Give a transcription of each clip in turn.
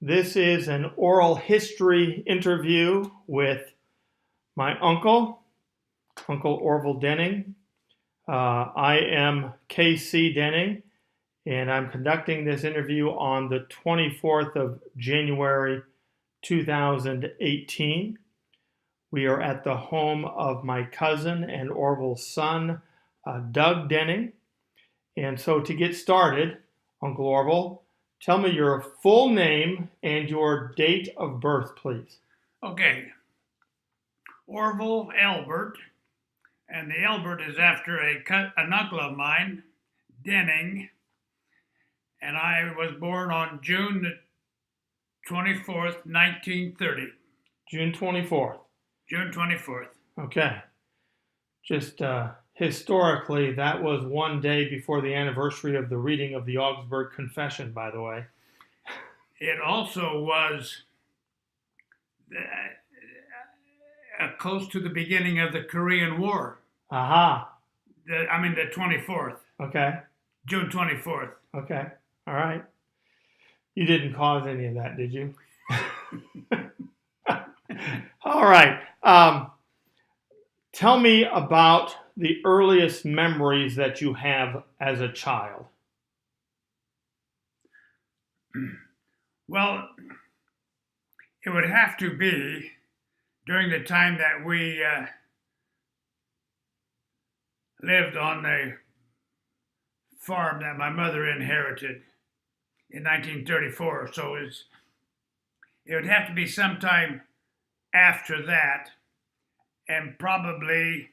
This is an oral history interview with my uncle, Uncle Orval Dehning. I am K.C. Dehning, and I'm conducting this interview on the 24th of January 2018. We are at the home of my cousin and Orval's son, Doug Dehning. And so to get started, Uncle Orval, tell me your full name and your date of birth, please. Okay. Orval Albert, and the Albert is after an uncle of mine, Dehning, and I was born on June 24th, 1930. June 24th. June 24th. Okay. Just historically, that was one day before the anniversary of the reading of the Augsburg Confession, by the way. It also was close to the beginning of the Korean War. Aha. The 24th. Okay. June 24th. Okay. All right. You didn't cause any of that, did you? All right. Tell me about the earliest memories that you have as a child. Well, it would have to be during the time that we lived on the farm that my mother inherited in 1934. So it would have to be sometime after that, and probably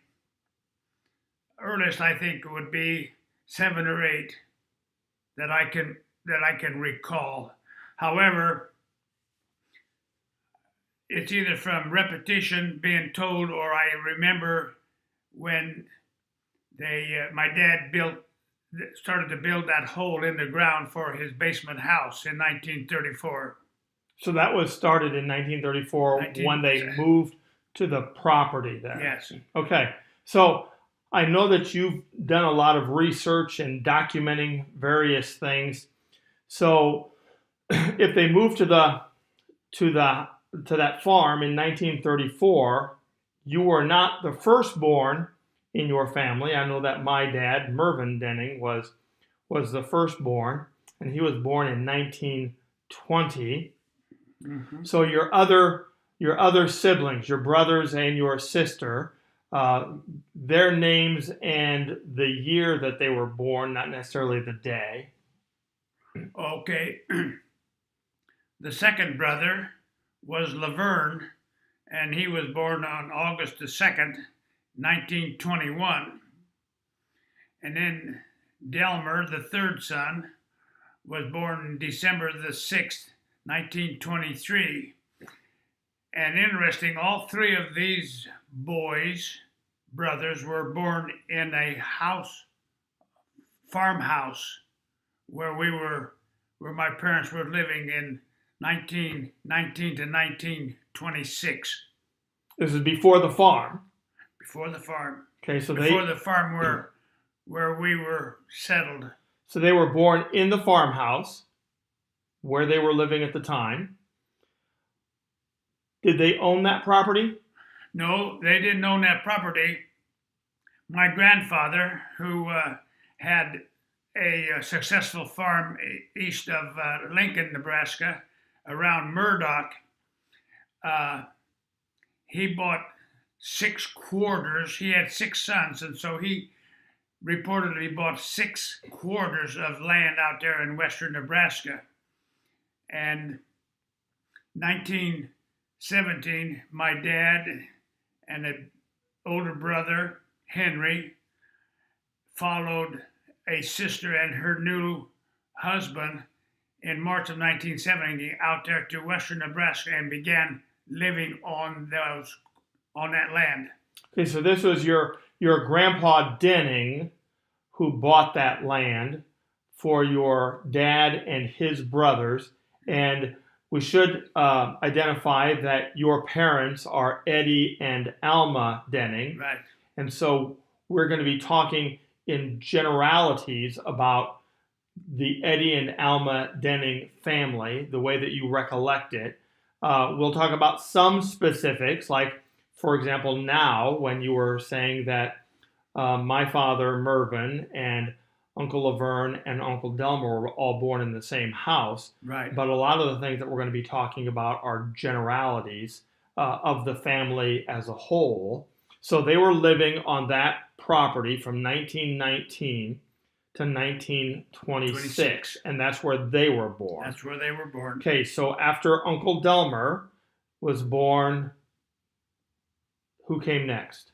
earliest I think would be 7 or 8 that I can recall. However, it's either from repetition being told, or I remember when my dad started to build that hole in the ground for his basement house in 1934. So that was started in 1934 when they moved to the property there. Yes. Okay. So I know that you've done a lot of research and documenting various things. So if they moved to that farm in 1934, you were not the firstborn in your family. I know that my dad, Mervyn Dehning, was the firstborn, and he was born in 1920. Mm-hmm. So your other siblings, your brothers and your sister, their names and the year that they were born, not necessarily the day. Okay. The second brother was Laverne, and he was born on August the 2nd, 1921. And then Delmer, the third son, was born December the 6th, 1923. And interesting, all three of these brothers, were born in a farmhouse, where my parents were living in 1919 to 1926. This is before the farm. Before the farm. Okay, so before the farm where we were settled. So they were born in the farmhouse where they were living at the time. Did they own that property? No, they didn't own that property. My grandfather, who had a successful farm east of Lincoln, Nebraska, around Murdoch, he bought 6 quarters. He had 6 sons, and so he reportedly bought 6 quarters of land out there in western Nebraska. And 1917, my dad and an older brother, Henry, followed a sister and her new husband in March of 1970 out there to western Nebraska and began living on that land. Okay, so this was your grandpa Dehning who bought that land for your dad and his brothers, and we should identify that your parents are Eddie and Alma Dehning. Right. And so we're going to be talking in generalities about the Eddie and Alma Dehning family, the way that you recollect it. We'll talk about some specifics, like, for example, now when you were saying that my father, Mervyn, and Uncle Laverne and Uncle Delmer were all born in the same house. Right. But a lot of the things that we're going to be talking about are generalities of the family as a whole. So they were living on that property from 1919 to 1926, 26. and that's where they were born. That's where they were born. Okay, so after Uncle Delmer was born, who came next?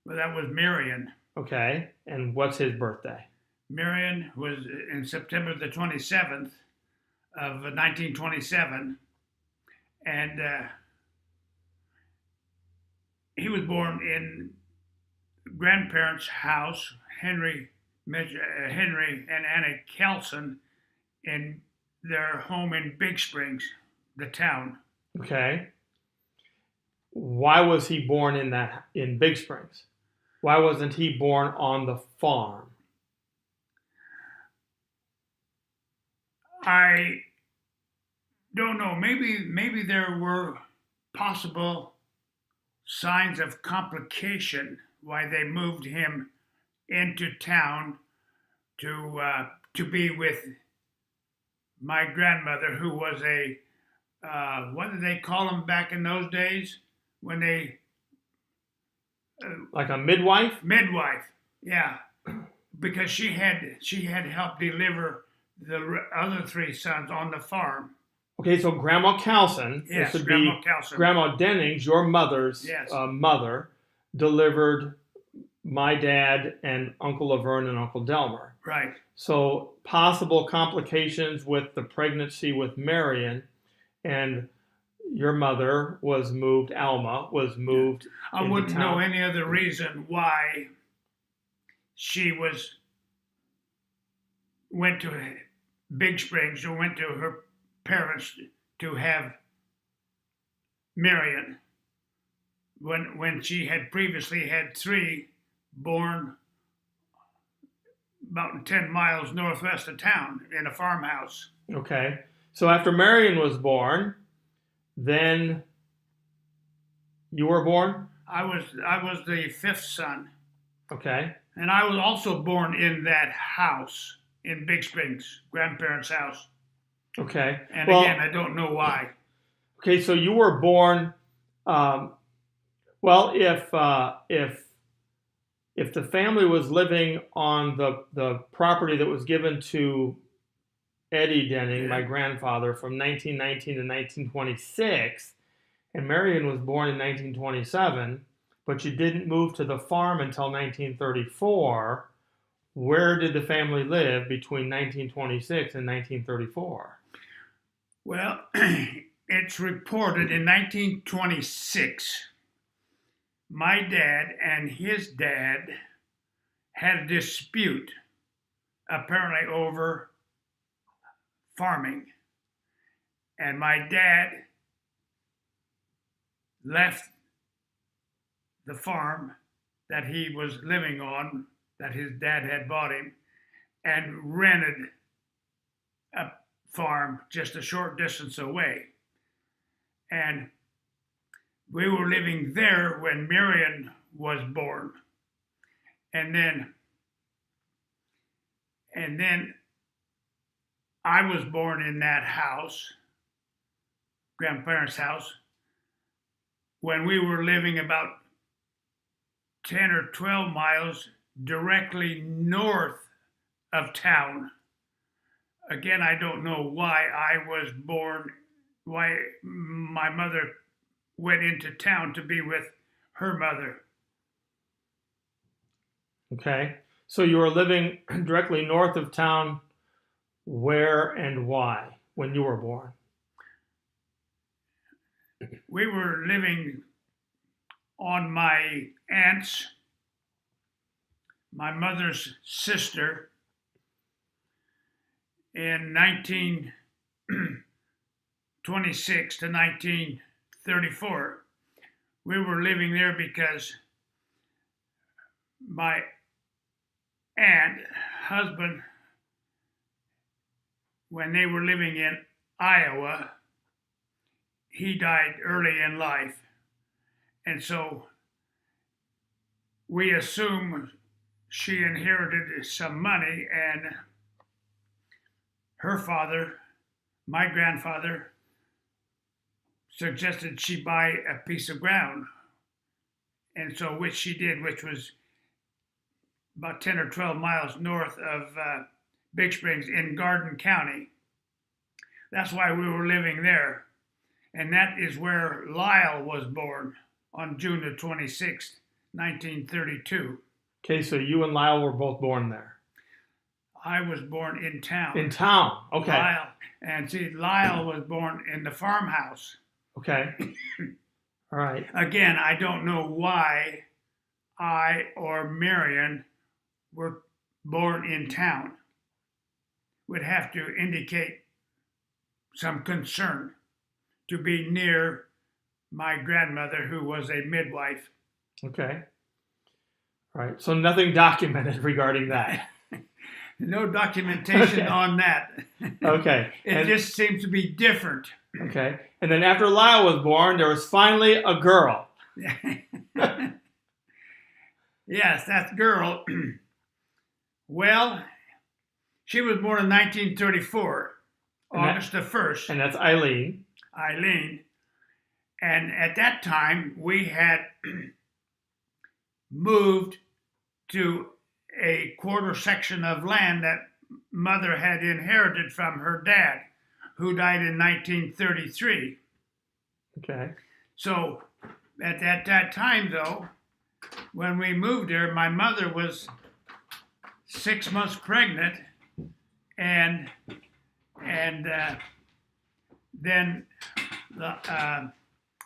Well, that was Marion. Okay, and what's his birthday? Marion was in September the 27th of 1927, and he was born in grandparents' house, Henry and Anna Kelson, in their home in Big Springs, the town. Okay. Why was he born in Big Springs? Why wasn't he born on the farm? I don't know. Maybe there were possible signs of complication why they moved him into town to be with my grandmother, who was a what did they call them back in those days when they like a midwife? Midwife, yeah, because she had helped deliver the other three sons on the farm. Okay, so Grandma Calson, yes, this would Grandma be Calson. Grandma Dennings, your mother's yes. Mother, delivered my dad and Uncle Laverne and Uncle Delmer. Right. So possible complications with the pregnancy with Marion, and your mother was moved, Alma was moved. I wouldn't know any other reason why she went to Big Springs or went to her parents to have Marion when she had previously had three born about 10 miles northwest of town in a farmhouse. Okay. So after Marion was born, then you were born? I was the fifth son. Okay. And I was also born in that house in Big Springs, grandparents' house. Okay. And again, I don't know why. Okay, so you were born. Well, if the family was living on the property that was given to Eddie Dehning, my grandfather, from 1919 to 1926, and Marion was born in 1927, but you didn't move to the farm until 1934, where did the family live between 1926 and 1934? Well, it's reported in 1926, my dad and his dad had a dispute, apparently over farming. And my dad left the farm that he was living on, that his dad had bought him, and rented a farm just a short distance away. And we were living there when Marion was born. And then I was born in that house, grandparents' house, when we were living about 10 or 12 miles directly north of town. Again, I don't know why I was born, why my mother went into town to be with her mother. Okay, so you were living directly north of town. Where and why when you were born? We were living on my aunt's, my mother's sister, in 1926 to 1934. We were living there because my aunt, husband, when they were living in Iowa, he died early in life. And so we assume she inherited some money, and her father, my grandfather, suggested she buy a piece of ground. And so, which she did, which was about 10 or 12 miles north of Big Springs in Garden County. That's why we were living there. And that is where Lyle was born on June the 26th, 1932. Okay, so you and Lyle were both born there. I was born in town. In town, okay. Lyle was born in the farmhouse. Okay. All right. Again, I don't know why I or Marion were born in town. Would have to indicate some concern to be near my grandmother, who was a midwife. Okay. All right. So nothing documented regarding that. No documentation on that. Okay. It just seems to be different. Okay. And then after Lyle was born, there was finally a girl. Yes, that girl. Well, she was born in 1934, August the 1st. And that's Eileen. Eileen. And at that time, we had moved to a quarter section of land that Mother had inherited from her dad, who died in 1933. Okay. So at that time, though, when we moved there, my mother was 6 months pregnant, and then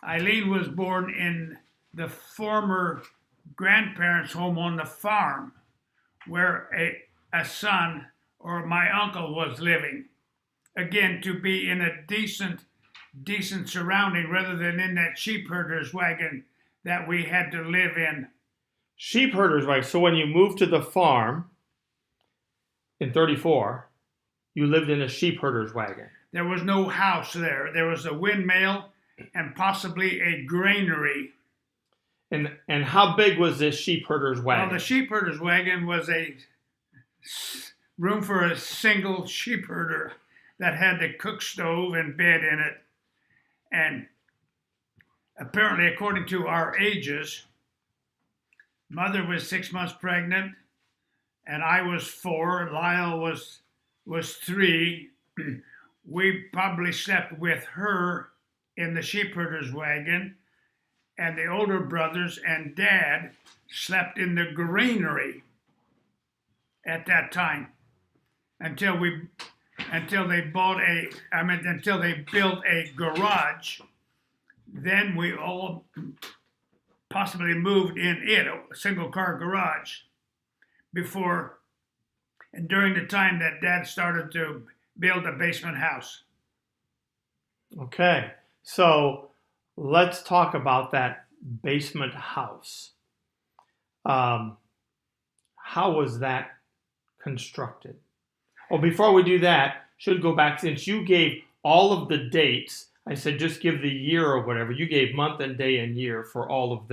Eileen was born in the former grandparents' home on the farm, where a son or my uncle was living. Again, to be in a decent surrounding rather than in that sheep herder's wagon that we had to live in. Sheep herder's wagon. So when you moved to the farm in 34, you lived in a sheep herder's wagon. There was no house there. There was a windmill and possibly a granary. And how big was this sheep herder's wagon? Well, the sheep herder's wagon was a room for a single sheep herder that had the cook stove and bed in it. And apparently, according to our ages, Mother was 6 months pregnant, and I was 4. Lyle was 3. We probably slept with her in the sheep herder's wagon, and the older brothers and Dad slept in the granary at that time until they built a garage. Then we all possibly moved in it, a single car garage, before and during the time that Dad started to build a basement house. Okay, so let's talk about that basement house. How was that constructed? Well, before we do that, should go back, since you gave all of the dates. I said just give the year or whatever. You gave month and day and year for all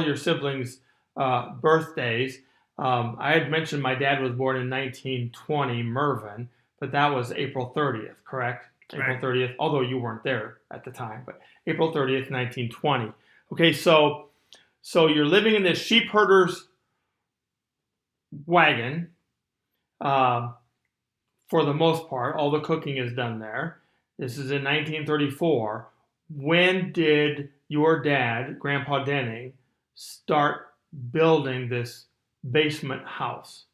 your siblings' birthdays. I had mentioned my dad was born in 1920, Mervyn, but that was April 30th, correct? Right. April 30th, although you weren't there at the time, but April 30th, 1920. Okay, so you're living in this sheep herder's wagon. For the most part, all the cooking is done there. This is in 1934. When did your dad, Grandpa Dehning, start building this basement house?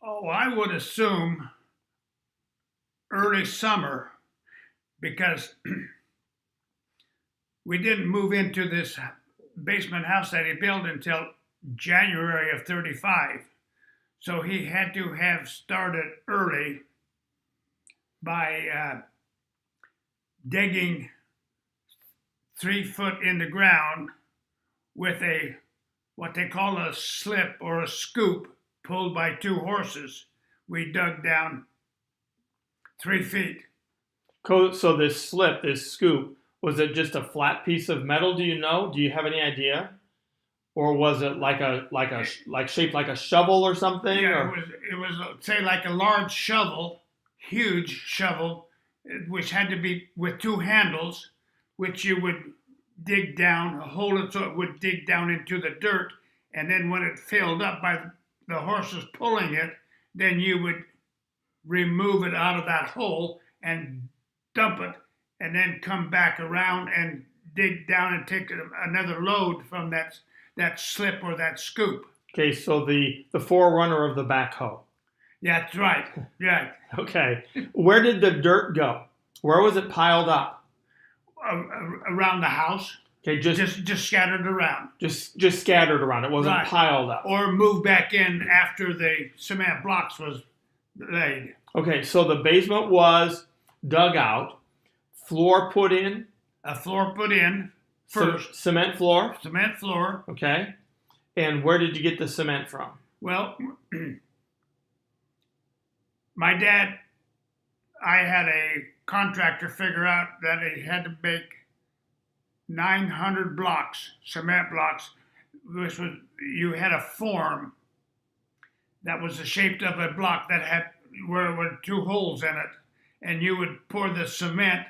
Oh, I would assume early summer, because we didn't move into this basement house that he built until January of 35. So he had to have started early by digging 3 foot in the ground with what they call a slip or a scoop pulled by 2 horses. We dug down 3 feet. So this slip, this scoop, was it just a flat piece of metal? Do you know? Do you have any idea? Or was it like shaped like a shovel or something? Yeah, Or it was say like a large shovel, huge shovel, which had to be with two handles, which you would dig down, hold it so it would dig down into the dirt, and then when it filled up by the horses pulling it, then you would remove it out of that hole and dump it, and then come back around and dig down and take another load from that slip or that scoop. okay, so the forerunner of the backhoe. Yeah, that's right. Yeah. Okay, where did the dirt go? Where was it piled up? Around the house. Okay, just scattered around. Just scattered around. It wasn't Right. piled up. Or moved back in after the cement blocks was laid. Okay, so the basement was dug out, floor put in, A floor put in first. cement floor. Cement floor. Okay, and where did you get the cement from? Well, my dad, I had a contractor figure out that he had to make 900 blocks, cement blocks, which was, you had a form that was the shape of a block that had where there were two holes in it, and you would pour the cement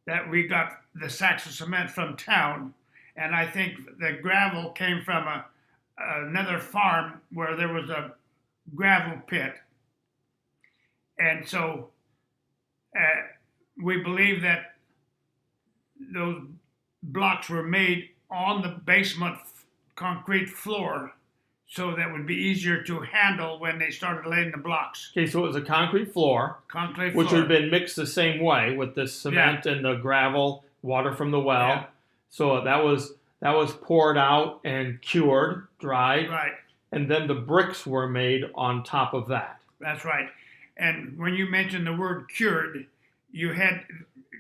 that we got the sacks of cement from town, and I think the gravel came from another farm where there was a gravel pit, and so we believe that those blocks were made on the basement concrete floor so that would be easier to handle when they started laying the blocks. Okay, so it was a concrete floor, Concrete which floor. would have been mixed the same way with the cement and the gravel, water from the well. Yeah. So that was poured out and cured, dried, Right, and then the bricks were made on top of that. that's right. And when you mentioned the word cured, you had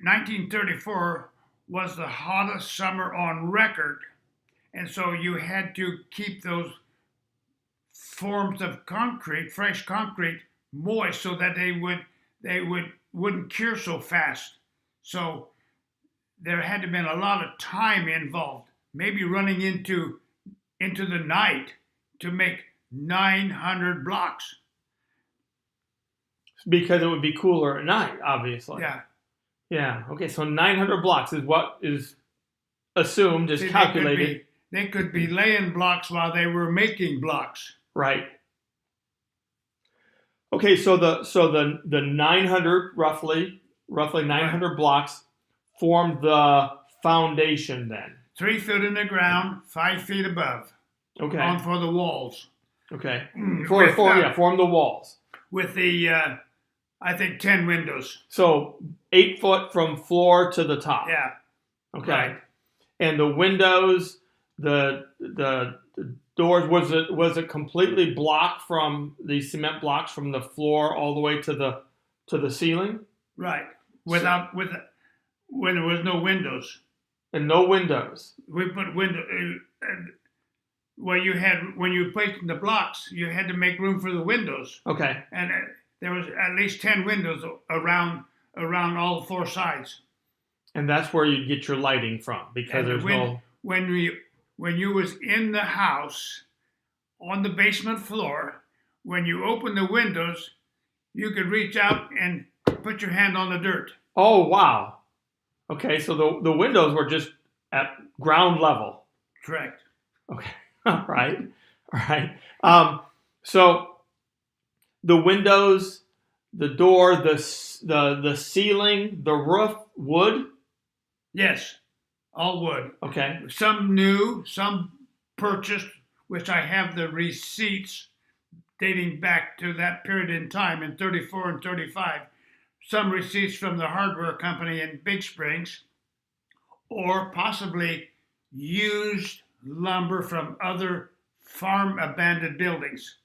1934 was the hottest summer on record. And so you had to keep those forms of concrete, fresh concrete, moist so that wouldn't cure so fast. So there had to have been a lot of time involved, maybe running into the night to make 900 blocks. Because it would be cooler at night, obviously. Yeah. Yeah. Okay, so 900 blocks is what is assumed, is See, calculated. They could be laying blocks while they were making blocks. Right. Okay, so the 900 roughly 900 blocks formed the foundation then. 3 feet in the ground, 5 feet above. Okay. On for the walls. Okay. With, Form the walls. With the I think 10 windows. So 8 foot from floor to the top. Yeah. Okay. Right. And the windows, the doors, was it completely blocked from the cement blocks from the floor all the way to the ceiling? Right. When there was no windows. And no windows. We put window. Well, when you placed the blocks, you had to make room for the windows. Okay. And there was at least 10 windows around all 4 sides. And that's where you'd get your lighting from, because there's no. When you was in the house on the basement floor, when you opened the windows, you could reach out and put your hand on the dirt. Oh wow. Okay, so the windows were just at ground level. Correct. Okay. All right. So the windows, the door, the ceiling, the roof, wood. Yes, all wood. Okay. Some new, some purchased, which I have the receipts dating back to that period in time in 34 and 35. Some receipts from the hardware company in Big Springs, or possibly used lumber from other farm abandoned buildings.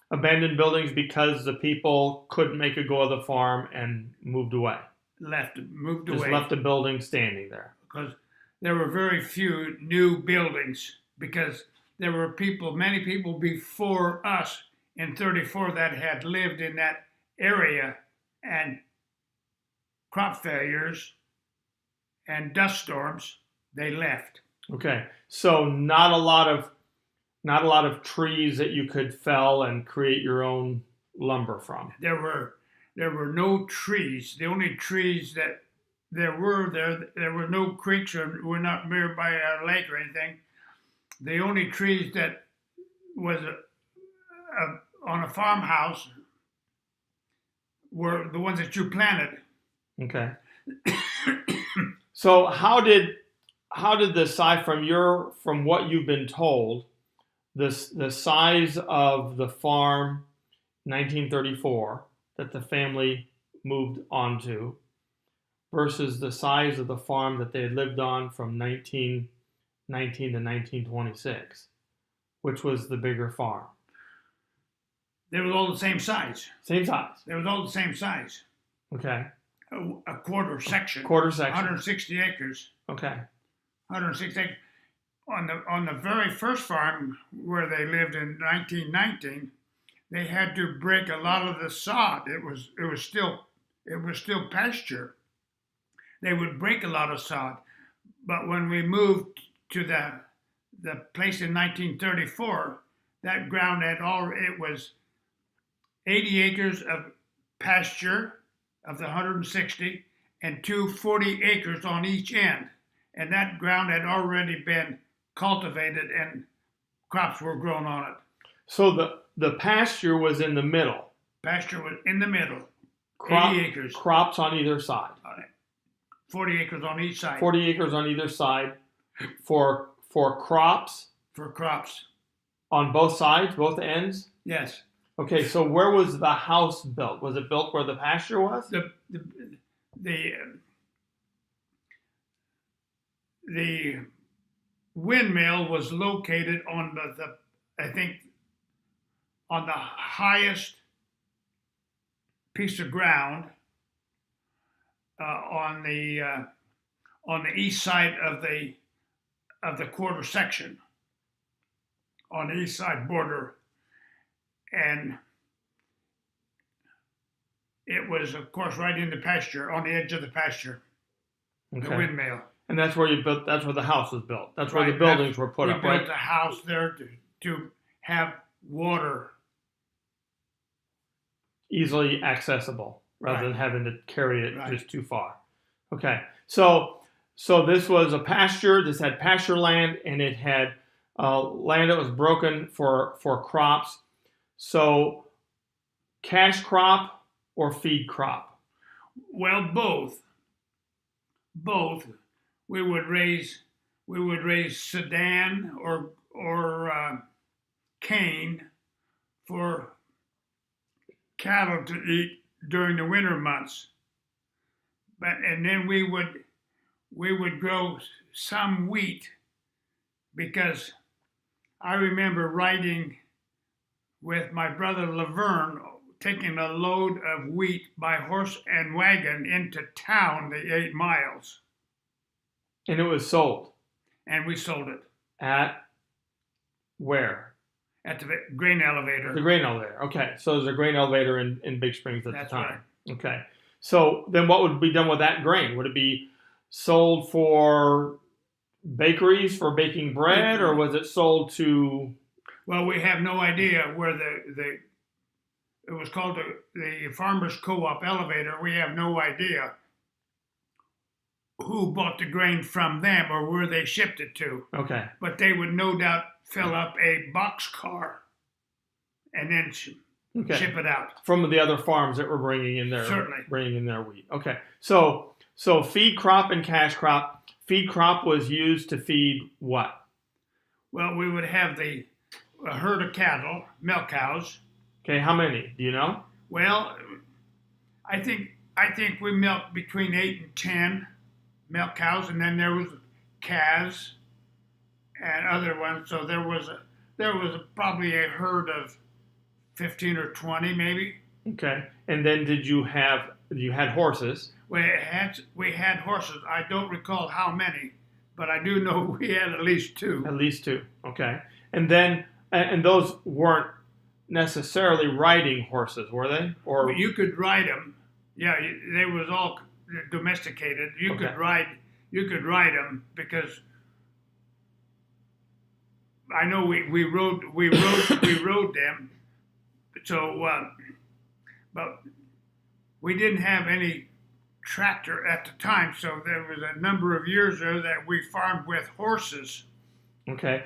Abandoned buildings because the people couldn't make a go of the farm and moved away. Moved Just away. left the building standing there. Because there were very few new buildings, because there were many people before us in 34 that had lived in that area and crop failures and dust storms, they left. Okay. So not a lot of trees that you could fell and create your own lumber from. There were no trees. The only trees that there were no creeks, or were not nearby a lake or anything. The only trees that was on a farmhouse were the ones that you planted. Okay. So how did the size from what you've been told, the size of the farm 1934 that the family moved onto versus the size of the farm that they had lived on from 1919 to 1926, which was the bigger farm? They were all the same size. Same size. They were all the same size. Okay. A quarter section. Quarter section. 160 acres. Okay. 160 acres. On the very first farm where they lived in 1919, they had to break a lot of the sod. It was still pasture. They would break a lot of sod, but when we moved to the place in 1934, that ground it was 80 acres of pasture of the 160 and 240 acres on each end, and that ground had already been cultivated and crops were grown on it. So the pasture was in the middle. Pasture was in the middle. 80 acres. Crops on either side. 40 acres on each side. 40 acres on either side for crops. For crops. On both sides, both ends? Yes. Okay, so where was the house built? Was it built where the pasture was? The windmill was located on on the highest piece of ground on the east side of the quarter section, on the east side border, and it was, of course, right in the pasture, on the edge of the pasture. Okay. The windmill. And that's where you built. That's where the house was built. That's right. Where the buildings were put up. We built a house there to have water easily accessible, rather than having to carry it just too far. Okay, so this was a pasture. This had pasture land, and it had land that was broken for crops. So, cash crop or feed crop? Well, both. Both. We would raise Sudan or cane for cattle to eat during the winter months. And then we would grow some wheat, because I remember riding with my brother Laverne, taking a load of wheat by horse and wagon into town, the 8 miles. And it was sold? And we sold it. At where? At the grain elevator. The grain elevator. Okay. So there's a grain elevator in Big Springs at the time. Right. Okay. So then what would be done with that grain? Would it be sold for bakeries for baking bread, or was it sold to... Well, we have no idea where it was called the Farmers Co-op elevator. We have no idea who bought the grain from them or where they shipped it to. Okay. But they would no doubt fill up a box car and then ship it out. From the other farms that were bringing in their wheat. Okay. So feed crop and cash crop. Feed crop was used to feed what? Well, we would have a herd of cattle, milk cows. Okay, how many? Do you know? Well, I think we milked between 8 and 10 milk cows, and then there was calves and other ones. So there was probably a herd of 15 or 20, maybe. Okay, and then you had horses? We had horses. I don't recall how many, but I do know we had at least 2. At least 2. Okay, and then those weren't necessarily riding horses, were they? Or you could ride them, Yeah, they was all domesticated. You Okay. could ride. You could ride them because I know we rode them. So, but we didn't have any tractor at the time. So there was a number of years there that we farmed with horses. Okay.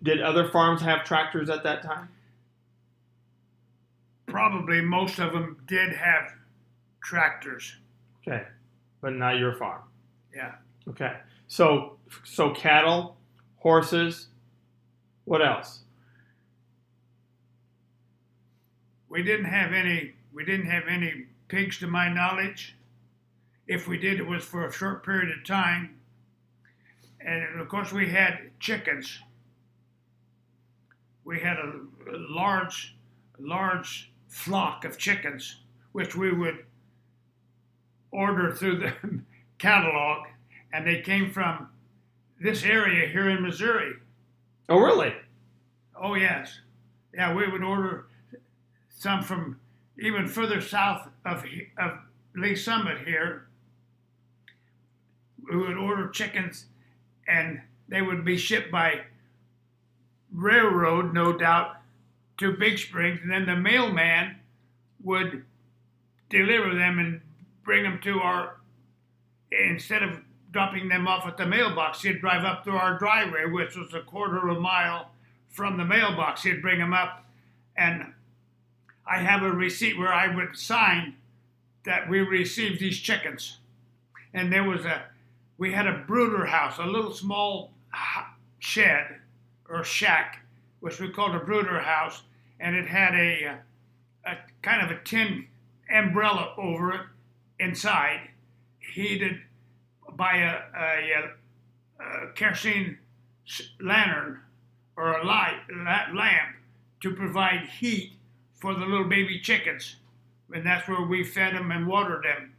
Did other farms have tractors at that time? Probably most of them did have tractors. Okay, but not your farm. Yeah. Okay. So cattle, horses, what else? We didn't have any. We didn't have any pigs, to my knowledge. If we did, it was for a short period of time. And of course, we had chickens. We had a large flock of chickens, which we would order through the catalog, and they came from this area here in Missouri. Oh, really? Oh yes, yeah, we would order some from even further south of Lee Summit here. We would order chickens, and they would be shipped by railroad, no doubt, to Big Springs, and then the mailman would deliver them and bring them to our. Instead of dropping them off at the mailbox, he'd drive up to our driveway, which was a quarter of a mile from the mailbox. He'd bring them up, and I have a receipt where I would sign that we received these chickens. And we had a brooder house, a little small shed or shack, which we called a brooder house, and it had a kind of a tin umbrella over it inside, heated by a kerosene lantern or a lamp to provide heat for the little baby chickens, and that's where we fed them and watered them.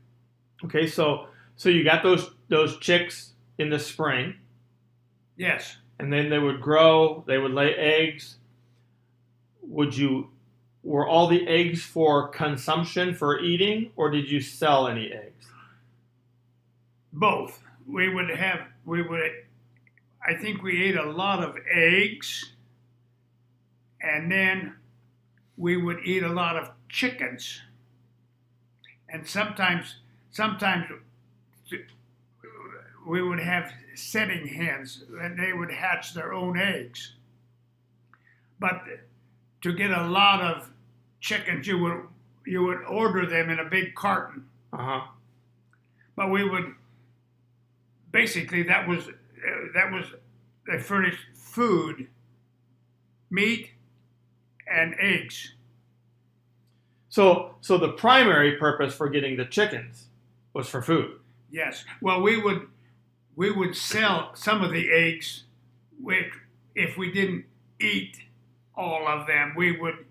Okay, so you got those chicks in the spring, Yes. and then they would grow, they would lay eggs. Were all the eggs for consumption, for eating, or did you sell any eggs? Both. I think we ate a lot of eggs, and then we would eat a lot of chickens. And sometimes we would have setting hens, and they would hatch their own eggs. But to get a lot of chickens, you would order them in a big carton. Uh-huh. But we would basically that was they furnished food, meat, and eggs. So the primary purpose for getting the chickens was for food. Yes. Well, we would sell some of the eggs, which if we didn't eat all of them, we would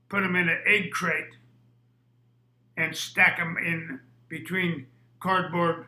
put them in an egg crate and stack them in between cardboard